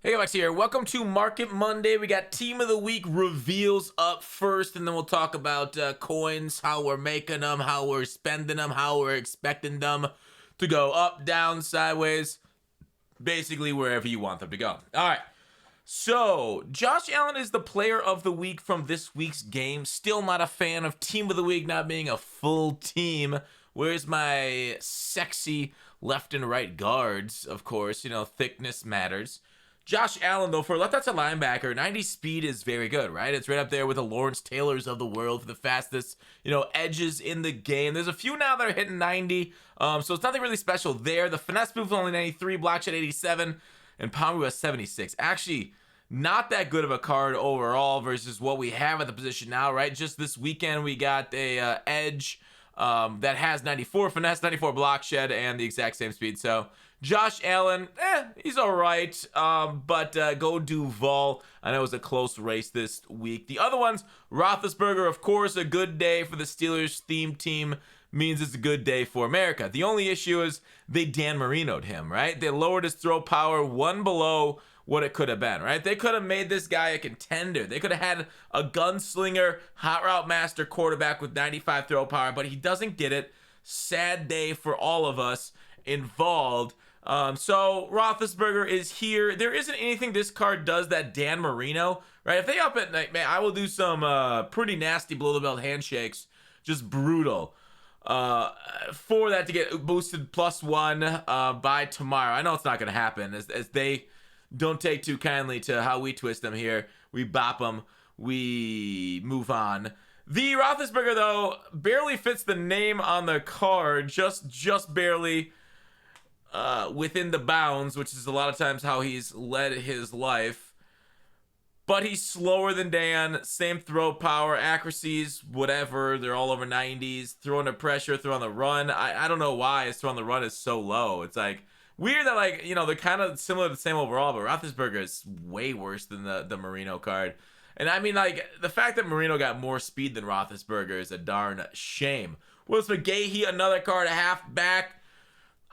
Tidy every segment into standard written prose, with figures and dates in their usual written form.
Hey Alex here. Welcome to Market Monday. We got Team of the Week reveals up first, and then we'll talk about coins, how we're making them, how we're spending them, how we're expecting them to go up, down, sideways, basically wherever you want them to go. All right. So, Josh Allen is the player of the week from this week's game. Still not a fan of Team of the Week not being a full team. Where's my sexy left and right guards? Of course, thickness matters. Josh Allen, though, for a left outside linebacker, 90 speed is very good, right? It's right up there with the Lawrence Taylors of the world for the fastest, edges in the game. There's a few now that are hitting 90, so it's nothing really special there. The finesse move is only 93, block shot 87, and pound move 76. Actually, not that good of a card overall versus what we have at the position now, right? Just this weekend, we got a edge that has 94 finesse, 94 block shed, and the exact same speed. So Josh Allen, he's all right, but go Duval. I know it was a close race this week. The other ones, Roethlisberger, of course, a good day for the Steelers theme team means it's a good day for America. The only issue is they Dan Marino'd him, right? They lowered his throw power one below what it could have been, right? They could have made this guy a contender. They could have had a gunslinger, hot route master quarterback with 95 throw power, but he doesn't get it. Sad day for all of us involved. So Roethlisberger is here. There isn't anything this card does that Dan Marino, right? If they up at night, man, I will do some pretty nasty below the belt handshakes, just brutal. For that to get boosted +1 by tomorrow. I know it's not going to happen as they don't take too kindly to how we twist them here. We bop them. We move on. The Roethlisberger, though, barely fits the name on the card. Just barely within the bounds, which is a lot of times how he's led his life. But he's slower than Dan. Same throw power, accuracies, whatever. They're all over 90s. Throw under pressure, throw on the run. I don't know why his throw on the run is so low. It's like weird that they're kind of similar to the same overall, but Roethlisberger is way worse than the Marino card. And I mean, the fact that Marino got more speed than Roethlisberger is a darn shame. Willis McGahee, another card, a halfback.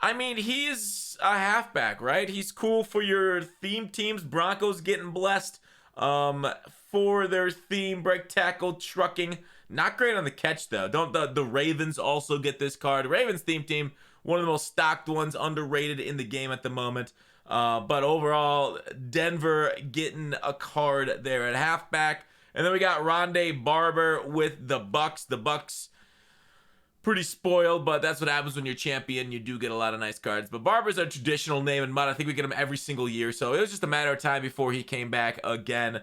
I mean, he's a halfback, right? He's cool for your theme teams. Broncos getting blessed for their theme, break tackle, trucking. Not great on the catch, though. Don't the Ravens also get this card? Ravens theme team, one of the most stocked ones, underrated in the game at the moment. But overall, Denver getting a card there at halfback. And then we got Rondé Barber with the Bucks. The Bucks pretty spoiled, but that's what happens when you're champion. You do get a lot of nice cards. But Barber's a traditional name in Mud. I think we get him every single year. So it was just a matter of time before he came back again.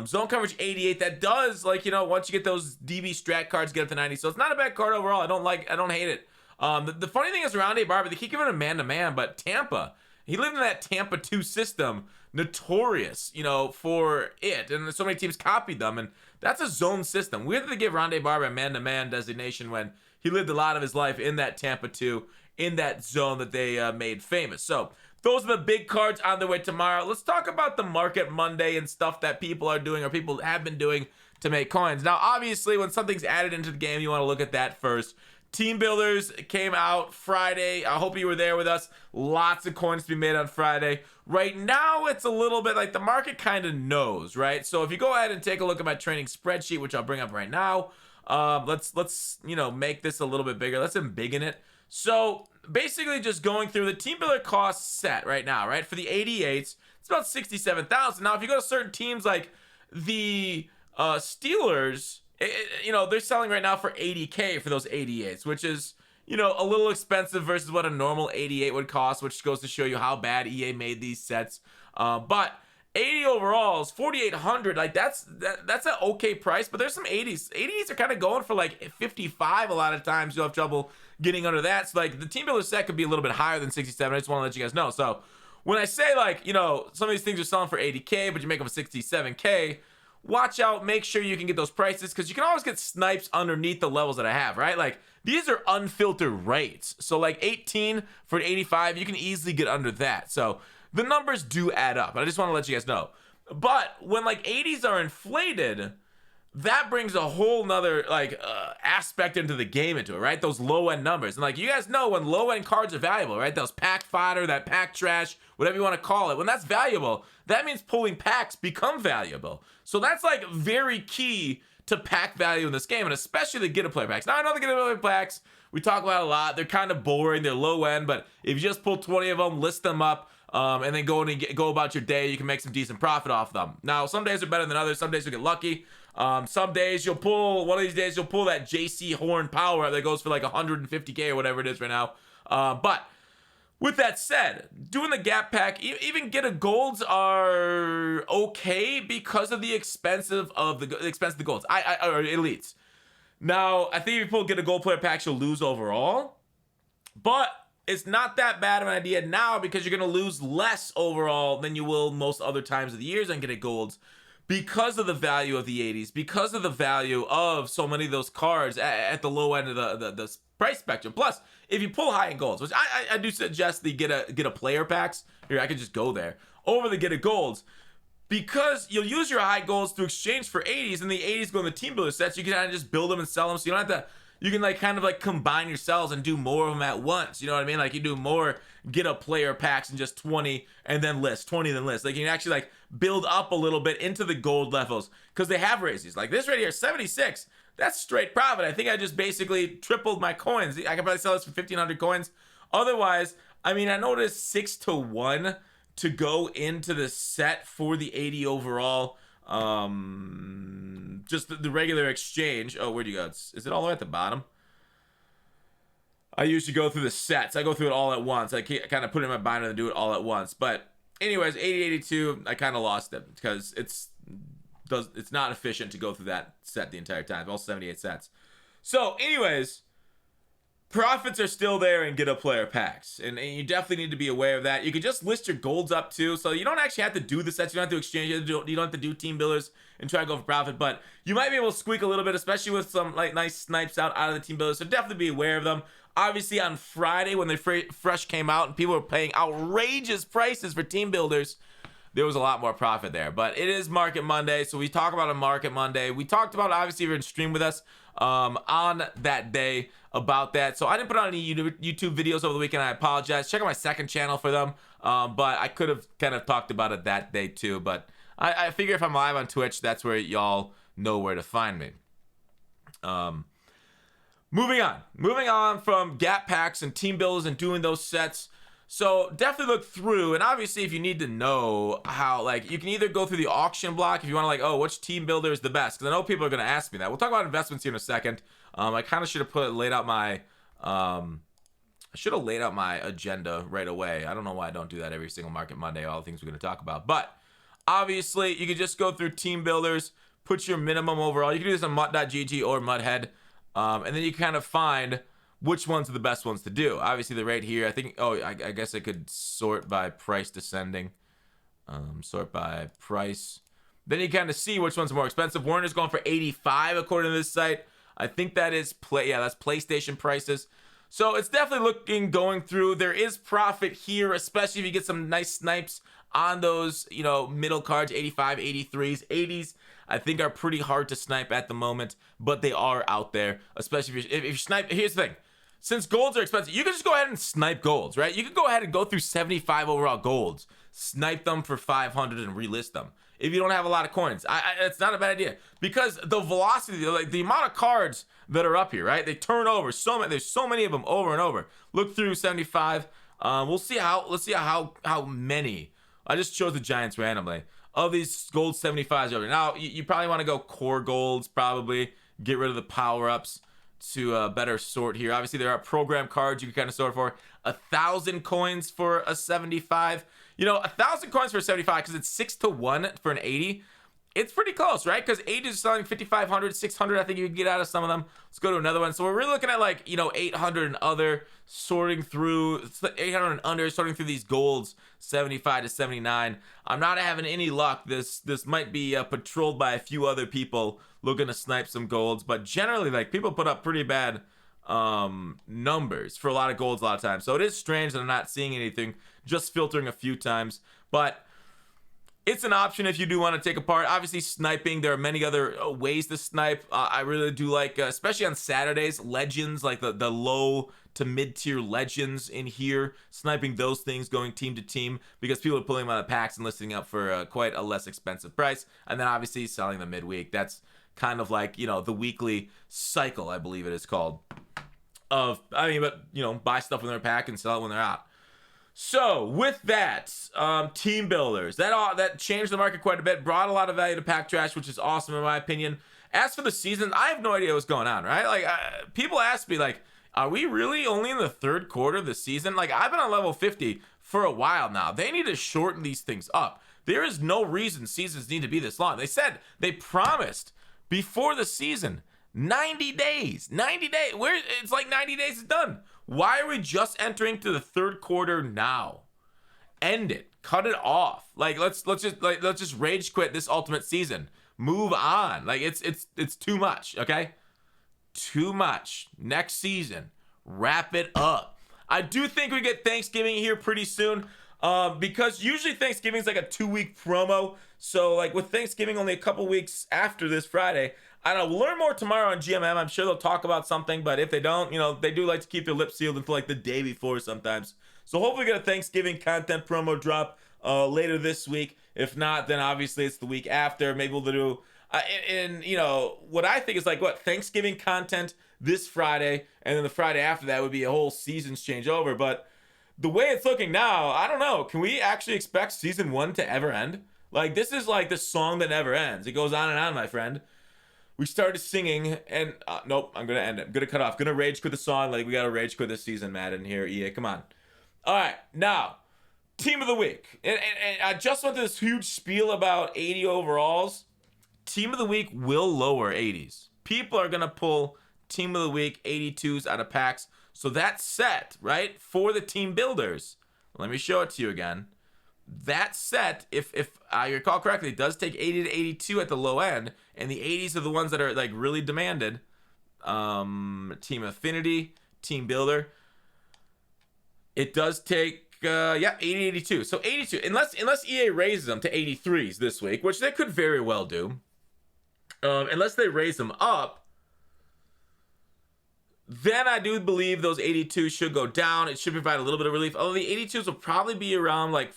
Zone coverage 88. That does, once you get those DB strat cards, get up to 90. So it's not a bad card overall. I don't hate it. The funny thing is Rondé Barber, they keep giving him man-to-man, but Tampa, he lived in that Tampa 2 system, notorious, for it. And so many teams copied them, and that's a zone system. Weird that they give Rondé Barber a man-to-man designation when he lived a lot of his life in that Tampa 2, in that zone that they made famous. So those are the big cards on their way tomorrow. Let's talk about the Market Monday and stuff that people are doing or people have been doing to make coins. Now, obviously, when something's added into the game, you want to look at that first. Team Builders came out Friday. I hope you were there with us. Lots of coins to be made on Friday. Right now, it's a little bit like the market kind of knows, right? So if you go ahead and take a look at my training spreadsheet, which I'll bring up right now, let's make this a little bit bigger. Let's embiggen it. So basically just going through the Team Builder cost set right now, right? For the 88s, it's about 67,000. Now, if you go to certain teams like the Steelers, they're selling right now for 80K for those 88s, which is, a little expensive versus what a normal 88 would cost, which goes to show you how bad EA made these sets. But 80 overalls, 4,800, that's an okay price, but there's some 80s. 80s are kind of going for 55 a lot of times. You'll have trouble getting under that. So the Team Builder set could be a little bit higher than 67. I just want to let you guys know. So when I say some of these things are selling for 80K, but you make them for 67K, watch out, make sure you can get those prices because you can always get snipes underneath the levels that I have, right? These are unfiltered rates. So 18 for an 85, you can easily get under that. So the numbers do add up. I just want to let you guys know. But when 80s are inflated, that brings a whole nother like aspect into the game into it, right? Those low end numbers. And like you guys know, when low end cards are valuable, right? Those pack fodder, that pack trash, whatever you want to call it, when that's valuable, that means pulling packs become valuable. So that's like very key to pack value in this game, and especially the get a player packs. Now I know the get a player packs, we talk about a lot. They're kind of boring, they're low end, but if you just pull 20 of them, list them up, and then go about your day, you can make some decent profit off them. Now some days are better than others. Some days you get lucky. Some days you'll pull, one of these days you'll pull that JC Horn power up that goes for like 150k or whatever it is right now. But with that said, doing the gap pack, even get a golds are okay because of the expense of the golds. Or elites. Now I think if you pull get a gold player pack, you'll lose overall, but it's not that bad of an idea now because you're gonna lose less overall than you will most other times of the years and get a golds, because of the value of the 80s, because of the value of so many of those cards at the low end of the price spectrum. Plus, if you pull high in golds, which I do suggest the get a player packs, here I could just go there, over the get a golds, because you'll use your high golds to exchange for 80s, and the 80s go in the team builder sets. You can kind of just build them and sell them, so you don't have to, you can like kind of like combine your cells and do more of them at once. You know what I mean? Like you do more get a player packs and just 20 and then list, 20 then list. Like you can actually like build up a little bit into the gold levels because they have raises. Like this right here, 76. That's straight profit. I think I just basically tripled my coins. I could probably sell this for 1,500 coins. Otherwise, I mean, I noticed 6-1 to go into the set for the 80 overall. Just the regular exchange. Oh, where'd you go? Is it all the way at the bottom? I usually go through the sets. I go through it all at once. I kind of put it in my binder and do it all at once. But anyways, 80-82, I kind of lost it because it's not efficient to go through that set the entire time. All 78 sets. So anyways, profits are still there and get a player packs, and you definitely need to be aware of that. You can just list your golds up too, so you don't actually have to do the sets. You don't have to exchange. You don't have to do team builders and try to go for profit, but you might be able to squeak a little bit, especially with some like nice snipes out of the team builders. So definitely be aware of them. Obviously on Friday when they fresh came out and people were paying outrageous prices for team builders, there was a lot more profit there. But it is Market Monday, so we talk about a Market Monday. We talked about, obviously, if you're in stream with us on that day about that. So I didn't put out any YouTube videos over the weekend. I apologize. Check out my second channel for them. But I could have kind of talked about it that day too. But I figure if I'm live on Twitch, that's where y'all know where to find me. Moving on from gap packs and team builders and doing those sets. So definitely look through, and obviously if you need to know how, like, you can either go through the auction block if you want to, like, oh, which team builder is the best, because I know people are going to ask me that. We'll talk about investments here in a second. I kind of should have laid out my agenda right away. I don't know why I don't do that every single Market Monday, all the things we're going to talk about. But obviously you can just go through team builders, put your minimum overall. You can do this on mut.gg or Mudhead, and then you kind of find which ones are the best ones to do. Obviously, they're right here. I think, I guess I could sort by price descending. Sort by price. Then you kind of see which one's more expensive. Warner's going for 85 according to this site. I think that is that's PlayStation prices. So it's definitely going through. There is profit here, especially if you get some nice snipes on those, middle cards, 85, 83s, 80s. I think are pretty hard to snipe at the moment, but they are out there, especially if you snipe. Here's the thing. Since golds are expensive, you can just go ahead and snipe golds, right? You can go ahead and go through 75 overall golds, snipe them for 500 and relist them. If you don't have a lot of coins, it's not a bad idea, because the velocity, like the amount of cards that are up here, right? They turn over so many. There's so many of them over and over. Look through 75. Let's see how many. I just chose the Giants randomly. Of these gold 75s over. Now, you probably want to go core golds, probably. Get rid of the power-ups to better sort here. Obviously, there are program cards you can kind of sort for. 1,000 coins for a 75. 1,000 coins for a 75, because it's 6-1 for an 80. It's pretty close, right? Because 80 is selling 5,500, 600. I think you can get out of some of them. Let's go to another one. So we're really looking at 800 and other, sorting through 800 and under, sorting through these golds, 75 to 79. I'm not having any luck. This might be patrolled by a few other people looking to snipe some golds, but generally, people put up pretty bad numbers for a lot of golds a lot of times. So it is strange that I'm not seeing anything, just filtering a few times. But it's an option if you do want to take apart. Obviously, sniping, there are many other ways to snipe. I really do like, especially on Saturdays, legends, like the low to mid-tier legends in here, sniping those things, going team to team, because people are pulling them out of packs and listing up for quite a less expensive price. And then obviously selling them midweek. That's kind of like, you know, the weekly cycle, I believe it is called. Buy stuff when they're packed and sell it when they're out. So with that, team builders, that changed the market quite a bit, brought a lot of value to pack trash, which is awesome in my opinion. As for the season, I have no idea what's going on, right? Like, people ask me, like, are we really only in the third quarter of the season? Like, I've been on level 50 for a while now. They need to shorten these things up. There is no reason seasons need to be this long. They promised before the season 90 days. 90 days. It's like 90 days is done. Why are we just entering to the third quarter now? End it. Cut it off. Like, let's just rage quit this ultimate season. Move on. Like, it's too much, okay? Too much. Next season. Wrap it up. I do think we get Thanksgiving here pretty soon. Because usually Thanksgiving is like a 2-week promo. So like with Thanksgiving only a couple weeks after this Friday, I don't know, we'll learn more tomorrow on GMM. I'm sure they'll talk about something, but if they don't, you know, they do like to keep their lips sealed until like the day before sometimes. So hopefully we get a Thanksgiving content promo drop later this week. If not, then obviously it's the week after. Maybe we'll do, you know, what I think is like Thanksgiving content this Friday, and then the Friday after that would be a whole season's changeover. But the way it's looking now, I don't know. Can we actually expect season 1 to ever end? Like, this is like the song that never ends. It goes on and on, my friend. We started singing, and nope, I'm going to end it. I'm going to cut off. Going to rage quit the song. Like, we got to rage quit this season, Madden here, EA. Come on. All right, now, Team of the Week. And I just went through this huge spiel about 80 overalls. Team of the Week will lower 80s. People are going to pull Team of the Week 82s out of packs. So that set, right, for the team builders, let me show it to you again. That set, if I recall correctly, does take 80 to 82 at the low end, and the 80s are the ones that are like really demanded. Team Affinity, Team Builder. It does take 80 82. So 82, unless EA raises them to 83s this week, which they could very well do. Unless they raise them up, then I do believe those 82s should go down. It should provide a little bit of relief. Although the 82s will probably be around like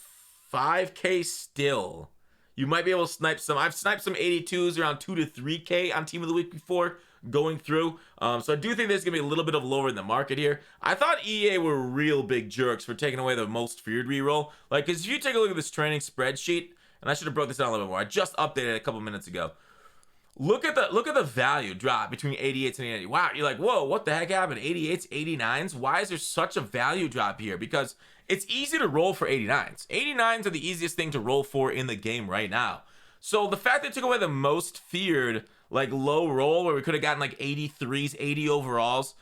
5K still. You might be able to snipe some. I've sniped some 82s around 2 to 3K on Team of the Week before going through. So I do think there's going to be a little bit of lower in the market here. I thought EA were real big jerks for taking away the most feared reroll. Like, because if you take a look at this training spreadsheet, and I should have broke this down a little bit more. I just updated it a couple minutes ago. Look at the value drop between 88s and 80. Wow, you're like, whoa, what the heck happened? 88s, 89s? Why is there such a value drop here? Because it's easy to roll for 89s. 89s are the easiest thing to roll for in the game right now. So the fact they took away the most feared, like, low roll, where we could have gotten like 83s, 80 overalls,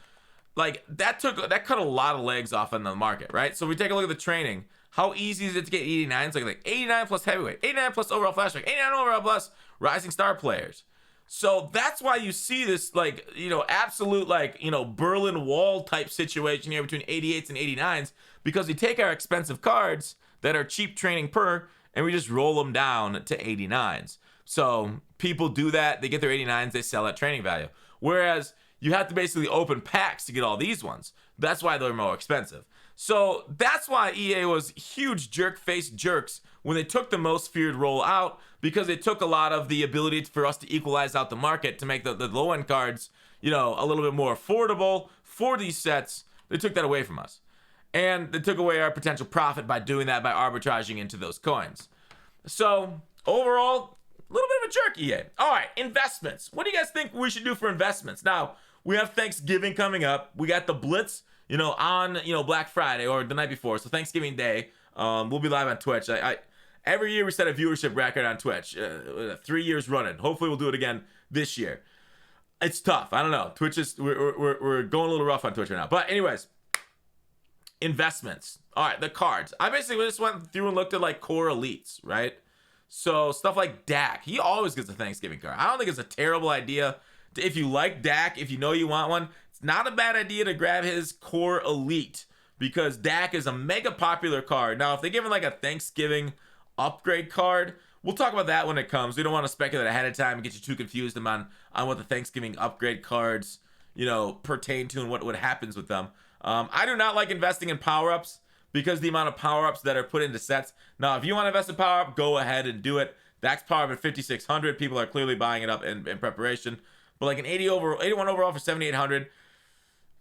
like, that cut a lot of legs off in the market, right? So we take a look at the training. How easy is it to get 89s? Like 89 plus heavyweight, 89 plus overall flashback, 89 overall plus rising star players. So that's why you see this, like, you know, absolute, like, you know, Berlin Wall type situation here between 88s and 89s, because we take our expensive cards that are cheap training per, and we just roll them down to 89s. So people do that. They get their 89s. They sell at training value. Whereas you have to basically open packs to get all these ones. That's why they're more expensive. So that's why EA was huge jerk-faced jerks when they took the most feared roll out, because it took a lot of the ability for us to equalize out the market to make the low-end cards, you know, a little bit more affordable for these sets. They took that away from us. And they took away our potential profit by doing that, by arbitraging into those coins. So overall, a little bit of a jerk, EA. All right, investments. What do you guys think we should do for investments? Now, we have Thanksgiving coming up. We got the Blitz, you know, on, you know, Black Friday or the night before. So Thanksgiving Day, we'll be live on Twitch. Every year we set a viewership record on Twitch, 3 years running. Hopefully we'll do it again this year. It's tough. I don't know. Twitch is, we're going a little rough on Twitch right now. But anyways, investments. All right, the cards. I basically just went through and looked at like core elites, right? So stuff like Dak. He always gets a Thanksgiving card. I don't think it's a terrible idea. If you like Dak, if you know you want one, it's not a bad idea to grab his core elite, because Dak is a mega popular card. Now, if they give him like a Thanksgiving upgrade card. We'll talk about that when it comes. We don't want to speculate ahead of time and get you too confused on what the Thanksgiving upgrade cards, pertain to and what happens with them. I do not like investing in power-ups because the amount of power-ups that are put into sets. Now, if you want to invest in power-up, go ahead and do it. That's power-up at 5,600. People are clearly buying it up in preparation. But like an 81 overall for 7,800,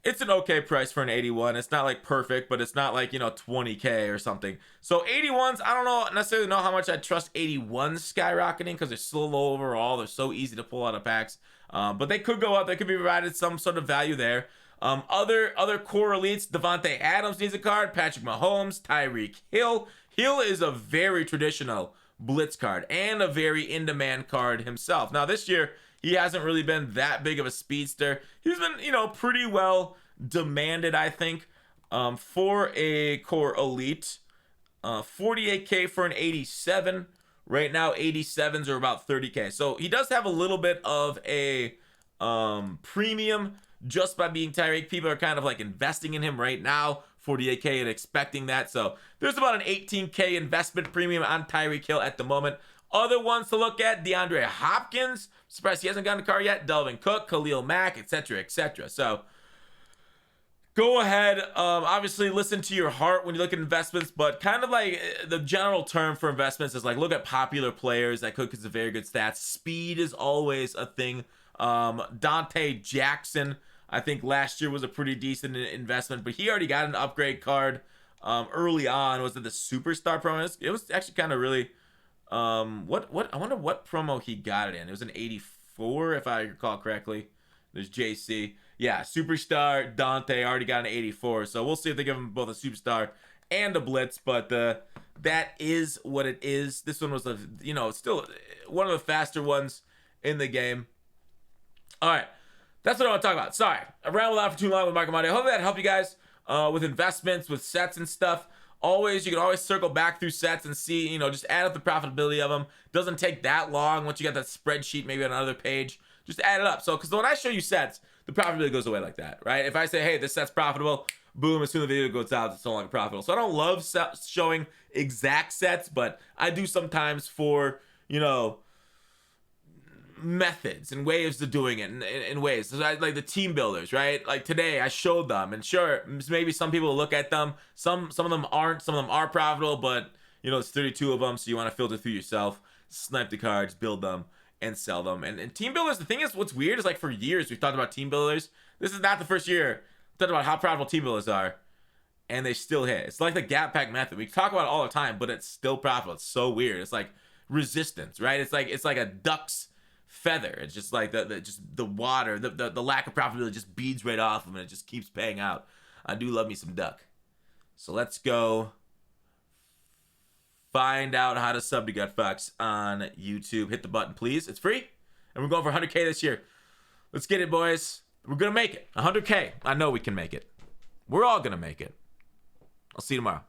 it's an okay price for an 81. It's not like perfect, but it's not like, 20K or something. So 81s, I don't necessarily know how much I trust 81s skyrocketing because they're so low overall. They're so easy to pull out of packs. But they could go up. They could be provided some sort of value there. Other core elites, Devontae Adams needs a card. Patrick Mahomes, Tyreek Hill. Hill is a very traditional blitz card and a very in-demand card himself. Now this year, he hasn't really been that big of a speedster. He's been, pretty well demanded, I think, for a core elite. 48K for an 87. Right now, 87s are about 30K. So he does have a little bit of a premium just by being Tyreek. People are kind of like investing in him right now, 48K, and expecting that. So there's about an 18K investment premium on Tyreek Hill at the moment. Other ones to look at, DeAndre Hopkins. Surprised he hasn't gotten a car yet. Delvin Cook, Khalil Mack, etc., etc. So go ahead. Obviously, listen to your heart when you look at investments, but kind of like the general term for investments is like look at popular players. That Cook is a very good stats. Speed is always a thing. Dante Jackson, I think last year was a pretty decent investment, but he already got an upgrade card early on. Was it the Superstar promo? It was actually kind of really. What I wonder what promo he got it in. It was an 84 if I recall correctly. There's JC. Yeah, Superstar Dante already got an 84. So we'll see if they give him both a Superstar and a Blitz, but that is what it is. This one was still one of the faster ones in the game. All right. That's what I want to talk about. Sorry. I rambled out for too long with Market Monday. Hopefully that helped you guys with investments, with sets and stuff. You can always circle back through sets and see, just add up the profitability of them. Doesn't take that long once you got that spreadsheet maybe on another page. Just add it up. So, because when I show you sets, the profitability goes away like that, right? If I say, hey, this set's profitable, boom, as soon as the video goes out, it's no longer profitable. So I don't love showing exact sets, but I do sometimes for, methods and ways of doing it in ways. So like the team builders, right? Like today I showed them, and sure, maybe some people will look at them. Some of them aren't. Some of them are profitable, but it's 32 of them, so you want to filter through yourself, snipe the cards, build them, and sell them. And team builders, the thing is, what's weird is like for years we've talked about team builders. This is not the first year we talked about how profitable team builders are, and they still hit. It's like the gap pack method. We talk about it all the time, but it's still profitable. It's so weird. It's like resistance, right? It's like a duck's feather. It's just like the water, the lack of profitability just beads right off of them, and it just keeps paying out. I do love me some duck. So let's go find out how to sub to Gutfox on YouTube. Hit the button, please. It's free, and we're going for 100K this year. Let's get it, boys. We're gonna make it 100K. I know we can make it. We're all gonna make it. I'll see you tomorrow.